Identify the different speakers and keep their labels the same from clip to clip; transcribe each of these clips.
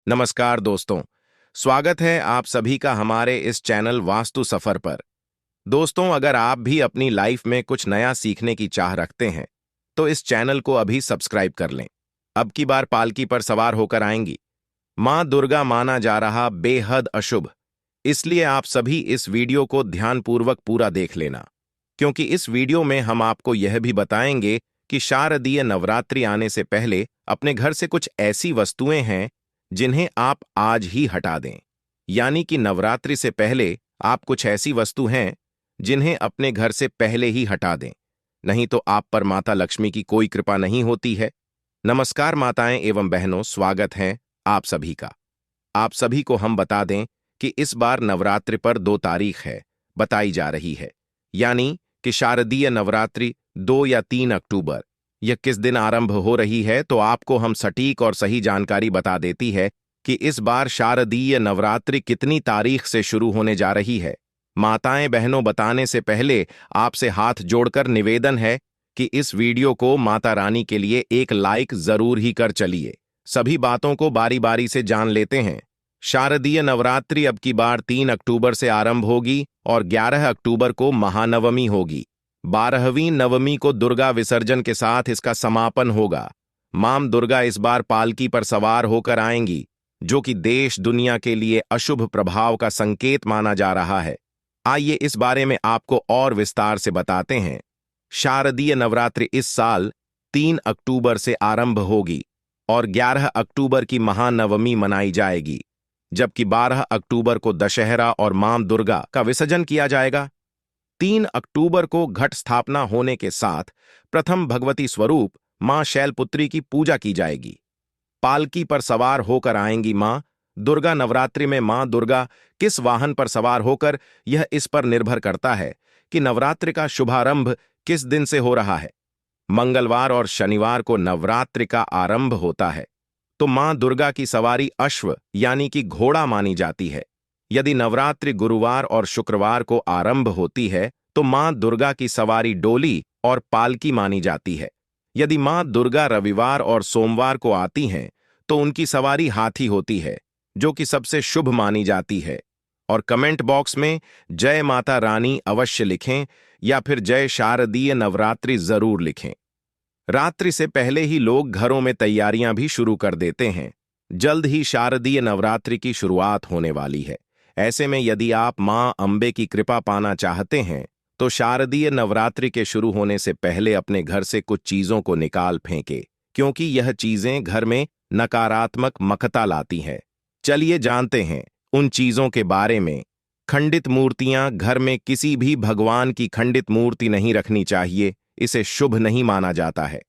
Speaker 1: नमस्कार दोस्तों। स्वागत है आप सभी का हमारे इस चैनल वास्तु सफर पर। दोस्तों, अगर आप भी अपनी लाइफ में कुछ नया सीखने की चाह रखते हैं तो इस चैनल को अभी सब्सक्राइब कर लें। अब की बार पालकी पर सवार होकर आएंगी मां दुर्गा माना जा रहा बेहद अशुभ, इसलिए आप सभी इस वीडियो को ध्यानपूर्वक पूरा देख लेना, क्योंकि इस वीडियो में हम आपको यह भी बताएंगे कि शारदीय नवरात्रि आने से पहले अपने घर से कुछ ऐसी वस्तुएं हैं जिन्हें आप आज ही हटा दें। यानी कि नवरात्रि से पहले आप कुछ ऐसी वस्तु हैं जिन्हें अपने घर से पहले ही हटा दें, नहीं तो आप पर माता लक्ष्मी की कोई कृपा नहीं होती है। नमस्कार माताएं एवं बहनों, स्वागत है आप सभी का। आप सभी को हम बता दें कि इस बार नवरात्रि पर 2 तारीख है बताई जा रही है, यानी कि शारदीय नवरात्रि 2 या 3 अक्टूबर। यह किस दिन आरंभ हो रही है तो आपको हम सटीक और सही जानकारी बता देती है कि इस बार शारदीय नवरात्रि कितनी तारीख से शुरू होने जा रही है। माताएं बहनों, बताने से पहले आपसे हाथ जोड़कर निवेदन है कि इस वीडियो को माता रानी के लिए एक लाइक जरूर ही कर चलिए। सभी बातों को बारी बारी से जान लेते हैं। शारदीय नवरात्रि अब की बार 3 अक्टूबर से आरंभ होगी और 11 अक्टूबर को महानवमी होगी। 12वीं नवमी को दुर्गा विसर्जन के साथ इसका समापन होगा। मां दुर्गा इस बार पालकी पर सवार होकर आएंगी, जो कि देश दुनिया के लिए अशुभ प्रभाव का संकेत माना जा रहा है। आइए इस बारे में आपको और विस्तार से बताते हैं। शारदीय नवरात्रि इस साल 3 अक्टूबर से आरंभ होगी और 11 अक्टूबर की महानवमी मनाई जाएगी, जबकि 12 अक्टूबर को दशहरा और मां दुर्गा का विसर्जन किया जाएगा। 3 अक्टूबर को घट स्थापना होने के साथ प्रथम भगवती स्वरूप मां शैलपुत्री की पूजा की जाएगी। पालकी पर सवार होकर आएंगी मां दुर्गा। नवरात्रि में मां दुर्गा किस वाहन पर सवार होकर, यह इस पर निर्भर करता है कि नवरात्रि का शुभारंभ किस दिन से हो रहा है। मंगलवार और शनिवार को नवरात्रि का आरंभ होता है, तो मां दुर्गा की सवारी अश्व यानी कि घोड़ा मानी जाती है। यदि नवरात्रि गुरुवार और शुक्रवार को आरंभ होती है तो मां दुर्गा की सवारी डोली और पालकी मानी जाती है। यदि मां दुर्गा रविवार और सोमवार को आती हैं तो उनकी सवारी हाथी होती है, जो कि सबसे शुभ मानी जाती है। और कमेंट बॉक्स में जय माता रानी अवश्य लिखें या फिर जय शारदीय नवरात्रि जरूर लिखें। रात्रि से पहले ही लोग घरों में तैयारियां भी शुरू कर देते हैं। जल्द ही शारदीय नवरात्रि की शुरुआत होने वाली है। ऐसे में यदि आप मां अंबे की कृपा पाना चाहते हैं तो शारदीय नवरात्रि के शुरू होने से पहले अपने घर से कुछ चीजों को निकाल फेंके, क्योंकि यह चीजें घर में नकारात्मक मखता लाती हैं। चलिए जानते हैं उन चीजों के बारे में। खंडित मूर्तियां। घर में किसी भी भगवान की खंडित मूर्ति नहीं रखनी चाहिए, इसे शुभ नहीं माना जाता है।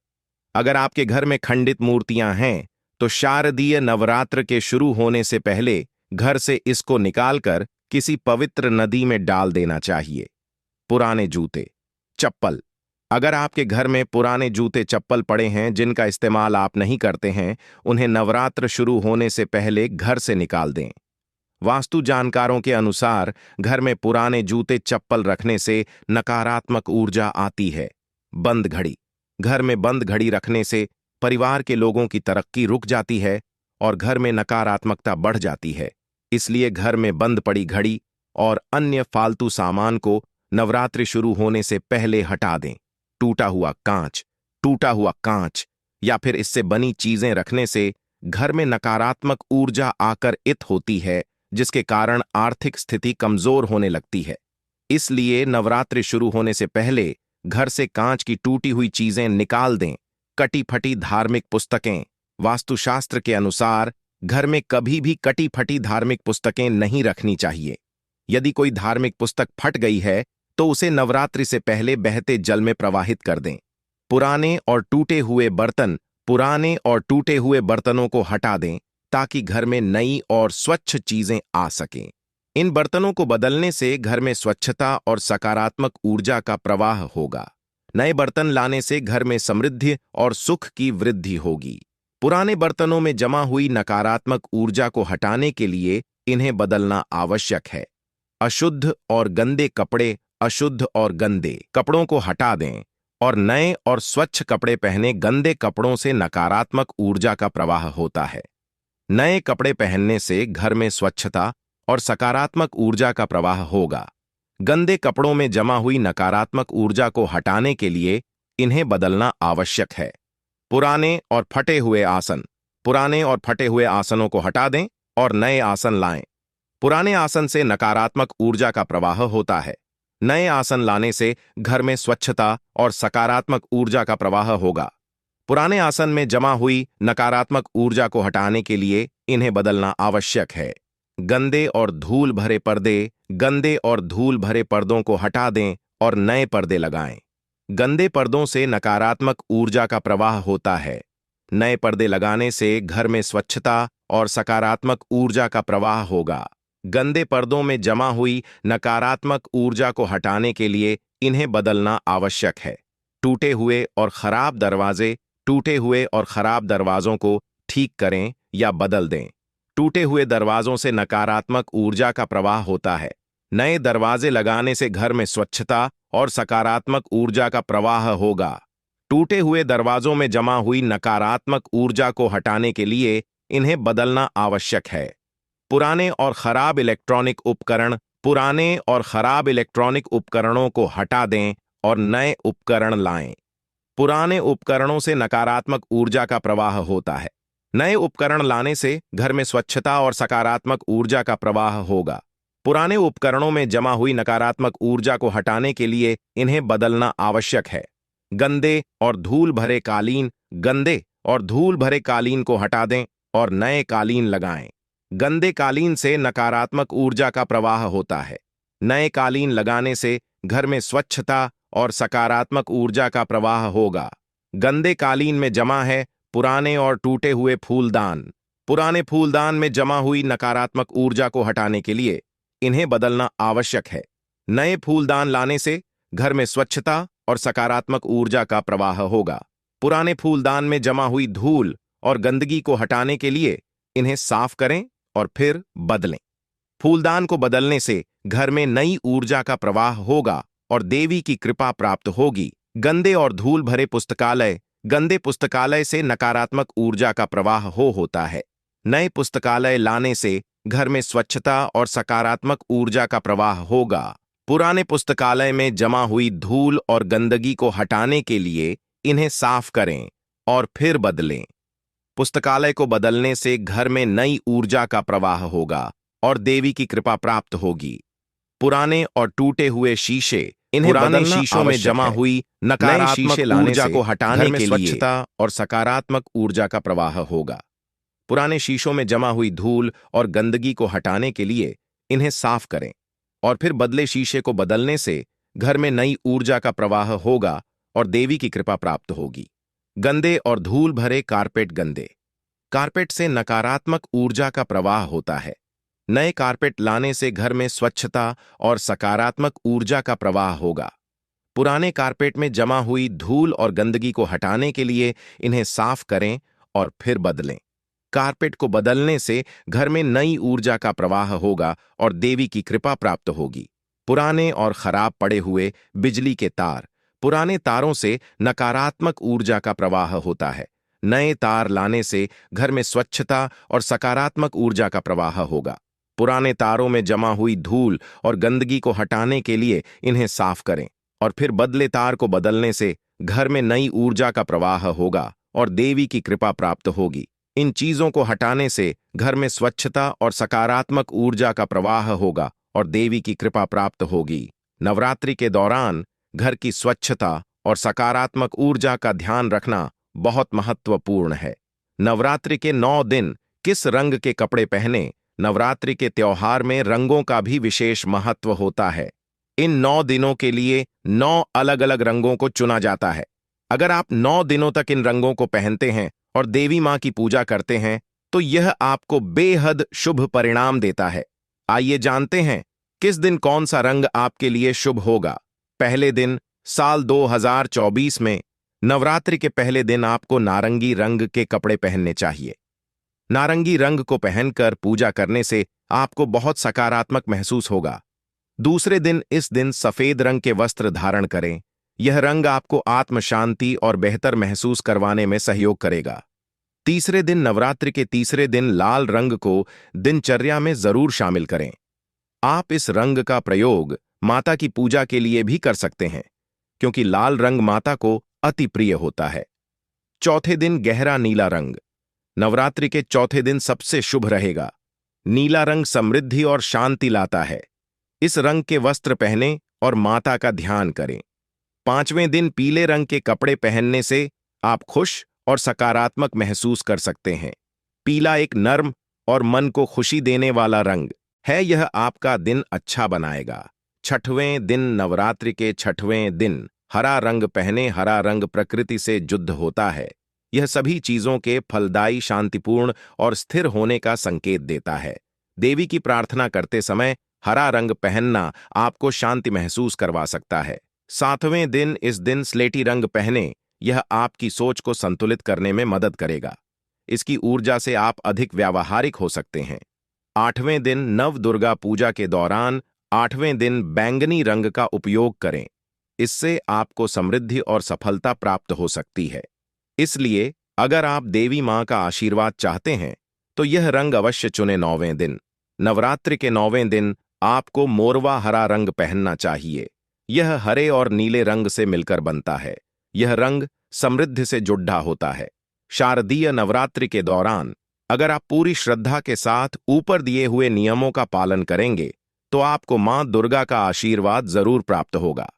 Speaker 1: अगर आपके घर में खंडित मूर्तियां हैं तो शारदीय नवरात्र के शुरू होने से पहले घर से इसको निकालकर किसी पवित्र नदी में डाल देना चाहिए। पुराने जूते, चप्पल। अगर आपके घर में पुराने जूते चप्पल पड़े हैं जिनका इस्तेमाल आप नहीं करते हैं, उन्हें नवरात्र शुरू होने से पहले घर से निकाल दें। वास्तु जानकारों के अनुसार घर में पुराने जूते चप्पल रखने से नकारात्मक ऊर्जा आती है। बंद घड़ी। घर में बंद घड़ी रखने से परिवार के लोगों की तरक्की रुक जाती है और घर में नकारात्मकता बढ़ जाती है। इसलिए घर में बंद पड़ी घड़ी और अन्य फालतू सामान को नवरात्रि शुरू होने से पहले हटा दें। टूटा हुआ कांच या फिर इससे बनी चीजें रखने से घर में नकारात्मक ऊर्जा आकर इत होती है, जिसके कारण आर्थिक स्थिति कमजोर होने लगती है। इसलिए नवरात्रि शुरू होने से पहले घर से कांच की टूटी हुई चीजें निकाल दें। कटी फटी धार्मिक पुस्तकें। वास्तुशास्त्र के अनुसार घर में कभी भी कटी फटी धार्मिक पुस्तकें नहीं रखनी चाहिए। यदि कोई धार्मिक पुस्तक फट गई है तो उसे नवरात्रि से पहले बहते जल में प्रवाहित कर दें। पुराने और टूटे हुए बर्तनों को हटा दें ताकि घर में नई और स्वच्छ चीजें आ सकें। इन बर्तनों को बदलने से घर में स्वच्छता और सकारात्मक ऊर्जा का प्रवाह होगा। नए बर्तन लाने से घर में समृद्धि और सुख की वृद्धि होगी। पुराने बर्तनों में जमा हुई नकारात्मक ऊर्जा को हटाने के लिए इन्हें बदलना आवश्यक है। अशुद्ध और गंदे कपड़ों को हटा दें और नए और स्वच्छ कपड़े पहने। गंदे कपड़ों से नकारात्मक ऊर्जा का प्रवाह होता है। नए कपड़े पहनने से घर में स्वच्छता और सकारात्मक ऊर्जा का प्रवाह होगा। गंदे कपड़ों में जमा हुई नकारात्मक ऊर्जा को हटाने के लिए इन्हें बदलना आवश्यक है। पुराने और फटे हुए आसन। पुराने और फटे हुए आसनों को हटा दें और नए आसन लाएं। पुराने आसन से नकारात्मक ऊर्जा का प्रवाह होता है। नए आसन लाने से घर में स्वच्छता और सकारात्मक ऊर्जा का प्रवाह होगा। पुराने आसन में जमा हुई नकारात्मक ऊर्जा को हटाने के लिए इन्हें बदलना आवश्यक है। गंदे और धूल भरे पर्दे। गंदे और धूल भरे पर्दों को हटा दें और नए पर्दे लगाएं। गंदे पर्दों से नकारात्मक ऊर्जा का प्रवाह होता है। नए पर्दे लगाने से घर में स्वच्छता और सकारात्मक ऊर्जा का प्रवाह होगा। गंदे पर्दों में जमा हुई नकारात्मक ऊर्जा को हटाने के लिए इन्हें बदलना आवश्यक है। टूटे हुए और खराब दरवाजे। टूटे हुए और खराब दरवाजों को ठीक करें या बदल दें। टूटे हुए दरवाजों से नकारात्मक ऊर्जा का प्रवाह होता है। नए दरवाजे लगाने से घर में स्वच्छता और सकारात्मक ऊर्जा का प्रवाह होगा। टूटे हुए दरवाजों में जमा हुई नकारात्मक ऊर्जा को हटाने के लिए इन्हें बदलना आवश्यक है। पुराने और खराब इलेक्ट्रॉनिक उपकरण। पुराने और खराब इलेक्ट्रॉनिक उपकरणों को हटा दें और नए उपकरण लाएं। पुराने उपकरणों से नकारात्मक ऊर्जा का प्रवाह होता है। नए उपकरण लाने से घर में स्वच्छता और सकारात्मक ऊर्जा का प्रवाह होगा। पुराने उपकरणों में जमा हुई नकारात्मक ऊर्जा को हटाने के लिए इन्हें बदलना आवश्यक है। गंदे और धूल भरे कालीन। गंदे और धूल भरे कालीन को हटा दें और नए कालीन लगाएं। गंदे कालीन से नकारात्मक ऊर्जा का प्रवाह होता है। नए कालीन लगाने से घर में स्वच्छता और सकारात्मक ऊर्जा का प्रवाह होगा। गंदे कालीन में जमा है पुराने और टूटे हुए फूलदान। पुराने फूलदान में जमा हुई नकारात्मक ऊर्जा को हटाने के लिए इन्हें बदलना आवश्यक है। नए फूलदान लाने से घर में स्वच्छता और सकारात्मक ऊर्जा का प्रवाह होगा। पुराने फूलदान में जमा हुई धूल और गंदगी को हटाने के लिए इन्हें साफ करें और फिर बदलें। फूलदान को बदलने से घर में नई ऊर्जा का प्रवाह होगा और देवी की कृपा प्राप्त होगी। गंदे और धूल भरे पुस्तकालय। गंदे पुस्तकालय से नकारात्मक ऊर्जा का प्रवाह होता है। नए पुस्तकालय लाने से घर में स्वच्छता और सकारात्मक ऊर्जा का प्रवाह होगा। पुराने पुस्तकालय में जमा हुई धूल और गंदगी को हटाने के लिए इन्हें साफ करें और फिर बदलें। पुस्तकालय को बदलने से घर में नई ऊर्जा का प्रवाह होगा और देवी की कृपा प्राप्त होगी। पुराने और टूटे हुए शीशे। इन्हें पुराने शीशों में जमा हुई नकारात्मक ऊर्जा को हटाने के लिए स्वच्छता और सकारात्मक ऊर्जा का प्रवाह होगा। पुराने शीशों में जमा हुई धूल और गंदगी को हटाने के लिए इन्हें साफ करें और फिर बदले शीशे को बदलने से घर में नई ऊर्जा का प्रवाह होगा और देवी की कृपा प्राप्त होगी। गंदे और धूल भरे कारपेट। गंदे कारपेट से नकारात्मक ऊर्जा का प्रवाह होता है। नए कारपेट लाने से घर में स्वच्छता और सकारात्मक ऊर्जा का प्रवाह होगा। पुराने कारपेट में जमा हुई धूल और गंदगी को हटाने के लिए इन्हें साफ करें और फिर बदलें। कारपेट को बदलने से घर में नई ऊर्जा का प्रवाह होगा और देवी की कृपा प्राप्त होगी। पुराने और खराब पड़े हुए बिजली के तार। पुराने तारों से नकारात्मक ऊर्जा का प्रवाह होता है। नए तार लाने से घर में स्वच्छता और सकारात्मक ऊर्जा का प्रवाह होगा। पुराने तारों में जमा हुई धूल और गंदगी को हटाने के लिए इन्हें साफ करें और फिर बदले तार को बदलने से घर में नई ऊर्जा का प्रवाह होगा और देवी की कृपा प्राप्त होगी। इन चीजों को हटाने से घर में स्वच्छता और सकारात्मक ऊर्जा का प्रवाह होगा और देवी की कृपा प्राप्त होगी। नवरात्रि के दौरान घर की स्वच्छता और सकारात्मक ऊर्जा का ध्यान रखना बहुत महत्वपूर्ण है। नवरात्रि के 9 दिन किस रंग के कपड़े पहने? नवरात्रि के त्योहार में रंगों का भी विशेष महत्व होता है। इन 9 दिनों के लिए 9 अलग-अलग रंगों को चुना जाता है। अगर आप 9 दिनों तक इन रंगों को पहनते हैं और देवी मां की पूजा करते हैं तो यह आपको बेहद शुभ परिणाम देता है। आइए जानते हैं किस दिन कौन सा रंग आपके लिए शुभ होगा। पहले दिन साल 2024 में नवरात्रि के पहले दिन आपको नारंगी रंग के कपड़े पहनने चाहिए। नारंगी रंग को पहनकर पूजा करने से आपको बहुत सकारात्मक महसूस होगा। दूसरे दिन इस दिन सफेद रंग के वस्त्र धारण करें। यह रंग आपको आत्म शांति और बेहतर महसूस करवाने में सहयोग करेगा। तीसरे दिन नवरात्रि के तीसरे दिन लाल रंग को दिनचर्या में जरूर शामिल करें। आप इस रंग का प्रयोग माता की पूजा के लिए भी कर सकते हैं, क्योंकि लाल रंग माता को अति प्रिय होता है। चौथे दिन गहरा नीला रंग नवरात्रि के चौथे दिन सबसे शुभ रहेगा। नीला रंग समृद्धि और शांति लाता है। इस रंग के वस्त्र पहने और माता का ध्यान करें। पांचवें दिन पीले रंग के कपड़े पहनने से आप खुश और सकारात्मक महसूस कर सकते हैं। पीला एक नर्म और मन को खुशी देने वाला रंग है, यह आपका दिन अच्छा बनाएगा। छठवें दिन नवरात्रि के छठवें दिन हरा रंग पहने। हरा रंग प्रकृति से युद्ध होता है। यह सभी चीजों के फलदायी, शांतिपूर्ण और स्थिर होने का संकेत देता है। देवी की प्रार्थना करते समय हरा रंग पहनना आपको शांति महसूस करवा सकता है। सातवें दिन इस दिन स्लेटी रंग पहने। यह आपकी सोच को संतुलित करने में मदद करेगा। इसकी ऊर्जा से आप अधिक व्यावहारिक हो सकते हैं। आठवें दिन नव दुर्गा पूजा के दौरान आठवें दिन बैंगनी रंग का उपयोग करें। इससे आपको समृद्धि और सफलता प्राप्त हो सकती है। इसलिए अगर आप देवी मां का आशीर्वाद चाहते हैं तो यह रंग अवश्य चुनें। नौवें दिन नवरात्रि के नौवें दिन आपको मोरवा हरा रंग पहनना चाहिए। यह हरे और नीले रंग से मिलकर बनता है। यह रंग समृद्धि से जुड़ा होता है। शारदीय नवरात्रि के दौरान अगर आप पूरी श्रद्धा के साथ ऊपर दिए हुए नियमों का पालन करेंगे तो आपको मां दुर्गा का आशीर्वाद जरूर प्राप्त होगा।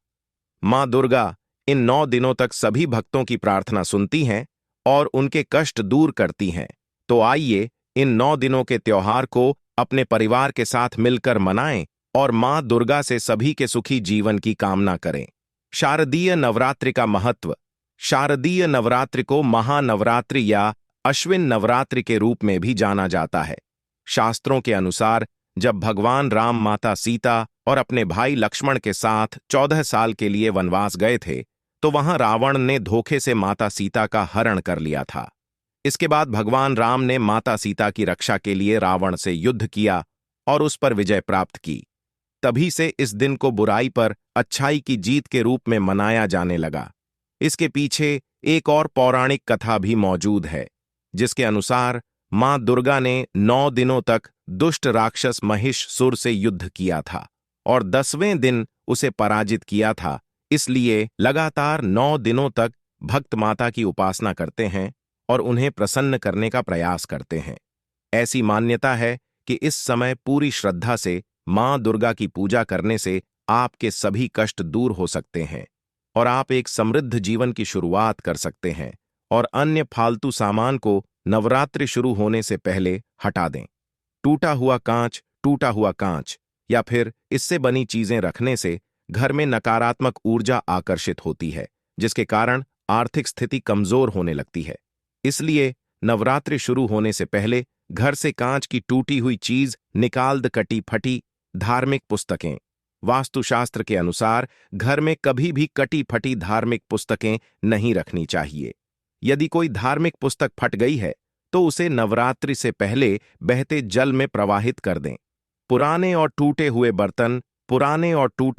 Speaker 1: मां दुर्गा इन 9 दिनों तक सभी भक्तों की प्रार्थना सुनती हैं और उनके कष्ट दूर करती हैं। तो आइए इन 9 दिनों के त्योहार को अपने परिवार के साथ मिलकर मनाएं और मां दुर्गा से सभी के सुखी जीवन की कामना करें। शारदीय नवरात्रि का महत्व। शारदीय नवरात्रि को महानवरात्रि या अश्विन नवरात्रि के रूप में भी जाना जाता है। शास्त्रों के अनुसार जब भगवान राम माता सीता और अपने भाई लक्ष्मण के साथ 14 साल के लिए वनवास गए थे, तो वहां रावण ने धोखे से माता सीता का हरण कर लिया था। इसके बाद भगवान राम ने माता सीता की रक्षा के लिए रावण से युद्ध किया और उस पर विजय प्राप्त की। तभी से इस दिन को बुराई पर अच्छाई की जीत के रूप में मनाया जाने लगा। इसके पीछे एक और पौराणिक कथा भी मौजूद है, जिसके अनुसार मां दुर्गा ने 9 दिनों तक दुष्ट राक्षस महिषासुर से युद्ध किया था और 10वें दिन उसे पराजित किया था। इसलिए लगातार 9 दिनों तक भक्त माता की उपासना करते हैं और उन्हें प्रसन्न करने का प्रयास करते हैं। ऐसी मान्यता है कि इस समय पूरी श्रद्धा से मां दुर्गा की पूजा करने से आपके सभी कष्ट दूर हो सकते हैं और आप एक समृद्ध जीवन की शुरुआत कर सकते हैं। और अन्य फालतू सामान को नवरात्रि शुरू होने से पहले हटा दें। टूटा हुआ कांच या फिर इससे बनी चीजें रखने से घर में नकारात्मक ऊर्जा आकर्षित होती है, जिसके कारण आर्थिक स्थिति कमजोर होने लगती है। इसलिए नवरात्रि शुरू होने से पहले घर से कांच की टूटी हुई चीज निकाल द। कटी फटी धार्मिक पुस्तकें। वास्तुशास्त्र के अनुसार घर में कभी भी कटी फटी धार्मिक पुस्तकें नहीं रखनी चाहिए। यदि कोई धार्मिक पुस्तक फट गई है तो उसे नवरात्रि से पहले बहते जल में प्रवाहित कर दें। पुराने और टूटे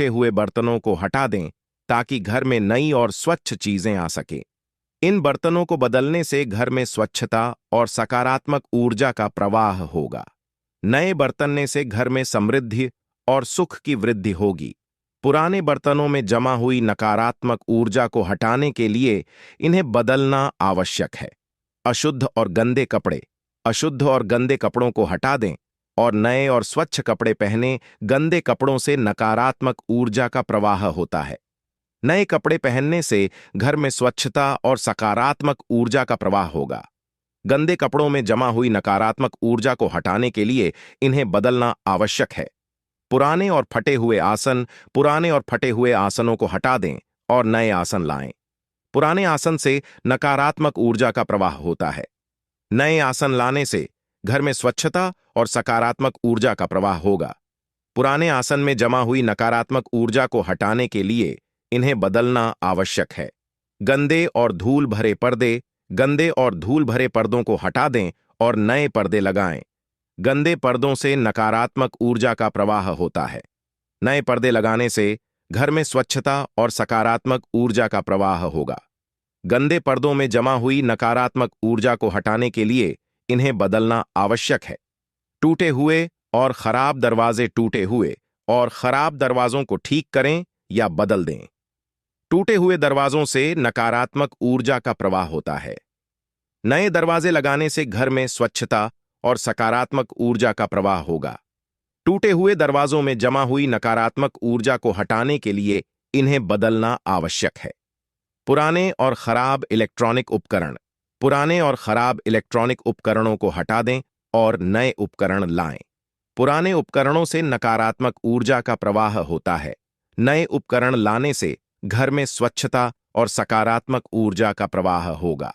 Speaker 1: हुए बर्तनों को हटा दें ताकि घर में नई और स्वच्छ चीजें आ सके। इन बर्तनों को बदलने से घर में स्वच्छता और सकारात्मक ऊर्जा का प्रवाह होगा। नए बर्तन से घर में समृद्धि और सुख की वृद्धि होगी। पुराने बर्तनों में जमा हुई नकारात्मक ऊर्जा को हटाने के लिए इन्हें बदलना आवश्यक है। अशुद्ध और गंदे कपड़ों को हटा दें और नए और स्वच्छ कपड़े पहने। गंदे कपड़ों से नकारात्मक ऊर्जा का प्रवाह होता है। नए कपड़े पहनने से घर में स्वच्छता और सकारात्मक ऊर्जा का प्रवाह होगा। गंदे कपड़ों में जमा हुई नकारात्मक ऊर्जा को हटाने के लिए इन्हें बदलना आवश्यक है। पुराने और फटे हुए आसनों को हटा दें और नए आसन लाएं। पुराने आसन से नकारात्मक ऊर्जा का प्रवाह होता है। नए आसन लाने से घर में स्वच्छता और सकारात्मक ऊर्जा का प्रवाह होगा। पुराने आसन में जमा हुई नकारात्मक ऊर्जा को हटाने के लिए इन्हें बदलना आवश्यक है। गंदे और धूल भरे पर्दों को हटा दें और नए पर्दे लगाएं। गंदे पर्दों से नकारात्मक ऊर्जा का प्रवाह होता है। नए पर्दे लगाने से घर में स्वच्छता और सकारात्मक ऊर्जा का प्रवाह होगा। गंदे पर्दों में जमा हुई नकारात्मक ऊर्जा को हटाने के लिए इन्हें बदलना आवश्यक है। टूटे हुए और खराब दरवाजे टूटे हुए और खराब दरवाजों को ठीक करें या बदल दें। टूटे हुए दरवाजों से नकारात्मक ऊर्जा का प्रवाह होता है। नए दरवाजे लगाने से घर में स्वच्छता और सकारात्मक ऊर्जा का प्रवाह होगा। टूटे हुए दरवाजों में जमा हुई नकारात्मक ऊर्जा को हटाने के लिए इन्हें बदलना आवश्यक है। पुराने और खराब इलेक्ट्रॉनिक उपकरण। पुराने और खराब इलेक्ट्रॉनिक उपकरणों को हटा दें और नए उपकरण लाएं। पुराने उपकरणों से नकारात्मक ऊर्जा का प्रवाह होता है। नए उपकरण लाने से घर में स्वच्छता और सकारात्मक ऊर्जा का प्रवाह होगा।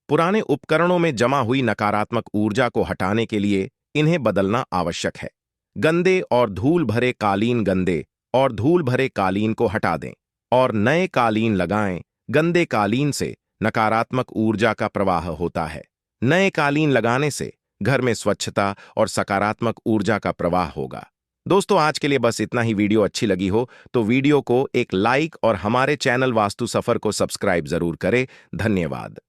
Speaker 1: पुराने उपकरणों में जमा हुई नकारात्मक ऊर्जा को हटाने के लिए इन्हें बदलना आवश्यक है। गंदे और धूल भरे कालीन। गंदे और धूल भरे कालीन को हटा दें और नए कालीन लगाएं। गंदे कालीन से नकारात्मक ऊर्जा का प्रवाह होता है। नए कालीन लगाने से घर में स्वच्छता और सकारात्मक ऊर्जा का प्रवाह होगा। दोस्तों, आज के लिए बस इतना ही। वीडियो अच्छी लगी हो तो वीडियो को एक लाइक और हमारे चैनल वास्तु सफर को सब्सक्राइब जरूर करें। धन्यवाद।